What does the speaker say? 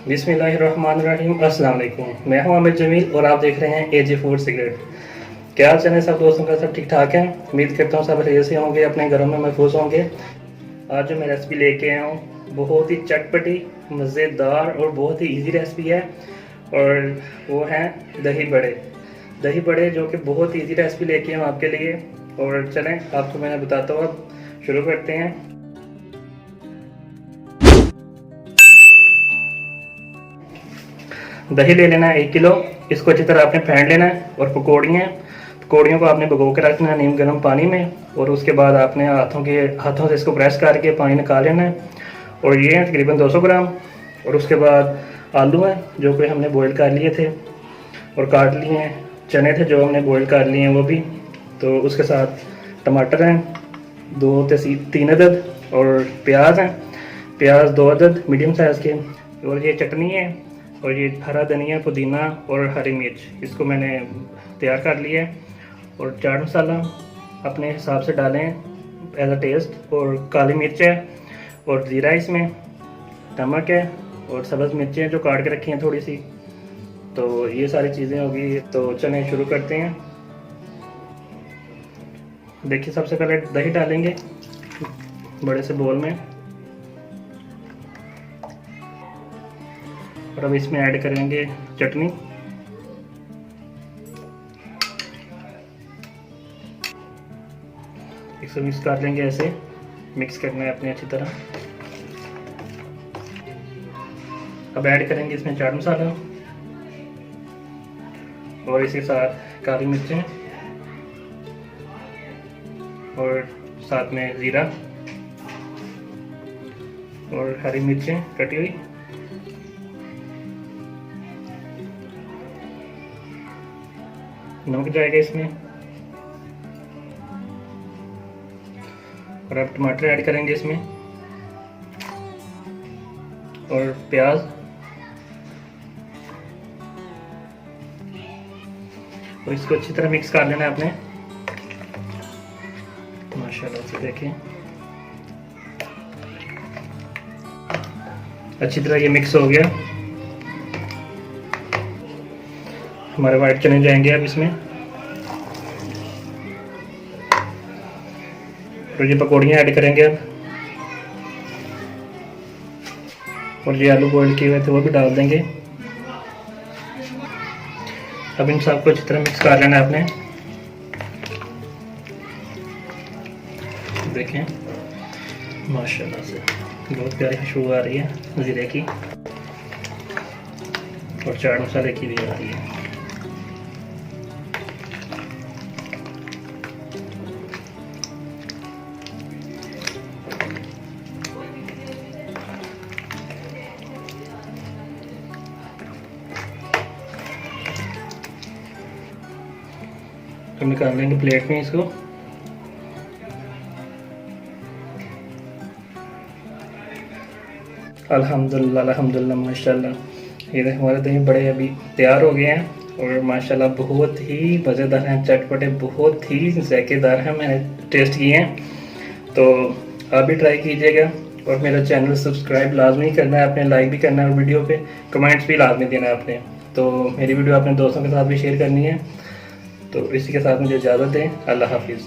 बिस्मिल्लाहिर्रहमानिर्रहीम। अस्सलाम वालेकुम। मैं हूं अमिर जमील और आप देख रहे हैं एजे फूड सिगरेट। क्या हाल चाल है सब दोस्तों का? सब ठीक ठाक है। उम्मीद करता हूं सब खैरियत से होंगे, अपने घरों में महफूज होंगे। आज जो मैं रेसिपी लेके आया हूं बहुत ही चटपटी, मज़ेदार और बहुत ही इजी रेसिपी है, और वो है दही बड़े। दही बड़े जो कि बहुत ही इजी रेसिपी लेके आया हूं आपके लिए। और चलें आपको मैं बताता हूँ, अब शुरू करते हैं। दही ले लेना है 1 किलो। इसको अच्छी तरह आपने फेंट लेना है। और पकौड़ियों को आपने भिगो के रखना है नीम गर्म पानी में, और उसके बाद आपने हाथों से इसको प्रेस करके पानी निकाल लेना है। और ये है तकरीबन 200 ग्राम। और उसके बाद आलू हैं जो कि हमने बॉईल कर लिए थे और काट लिए हैं। चने थे जो हमने बॉईल कर लिए हैं वो भी। तो उसके साथ टमाटर हैं 2 से 3 अदद, और प्याज हैं, प्याज 2 अदद मीडियम साइज़ के। और ये चटनी है, और ये हरा धनिया, पुदीना और हरी मिर्च, इसको मैंने तैयार कर लिया है। और चाट मसाला अपने हिसाब से डालें एज अ टेस्ट। और काली मिर्च है, और ज़ीरा, इसमें नमक है, और सब्ज़ मिर्चें जो काट के रखी हैं थोड़ी सी। तो ये सारी चीज़ें होगी। तो चलें शुरू करते हैं। देखिए, सबसे पहले दही डालेंगे बड़े से बोल में, और अब इसमें ऐड करेंगे चटनी। इसको मिक्स कर लेंगे, ऐसे मिक्स करना है अपने अच्छी तरह। अब ऐड करेंगे इसमें चाट मसाला, और इसके साथ काली मिर्चें, और साथ में ज़ीरा और हरी मिर्चें कटी हुई। नमक जाएगा इसमें, और अब टमाटर ऐड करेंगे इसमें, और प्याज, और इसको अच्छी तरह मिक्स कर लेना है आपने। माशाल्लाह से देखें, अच्छी तरह ये मिक्स हो गया। हमारे वाइट चने जाएंगे अब इसमें, और ये पकौड़ियाँ ऐड करेंगे अब, और ये आलू बॉईल किए हुए थे वो भी डाल देंगे। अब इन सबको अच्छी तरह मिक्स कर लेना है आपने। देखें माशाल्लाह से बहुत प्यारी खुशबू आ रही है ज़ीरे की, और चाट मसाले की भी आ रही है। हम निकाल लेंगे प्लेट में इसको। अल्हम्दुलिल्लाह अल्हम्दुलिल्लाह माशाल्लाह, ये हमारे दही बड़े अभी तैयार हो गए हैं, और माशाल्लाह बहुत ही मज़ेदार हैं, चटपटे, बहुत ही ज़ायकेदार हैं। मैंने टेस्ट किए हैं, तो आप भी ट्राई कीजिएगा। और मेरा चैनल सब्सक्राइब लाजमी करना है आपने, लाइक भी करना है, और वीडियो पे कमेंट्स भी लाजमी देना है आपने। तो मेरी वीडियो अपने दोस्तों के साथ भी शेयर करनी है। तो इसी के साथ मुझे इजाज़त दें। अल्लाह हाफिज़।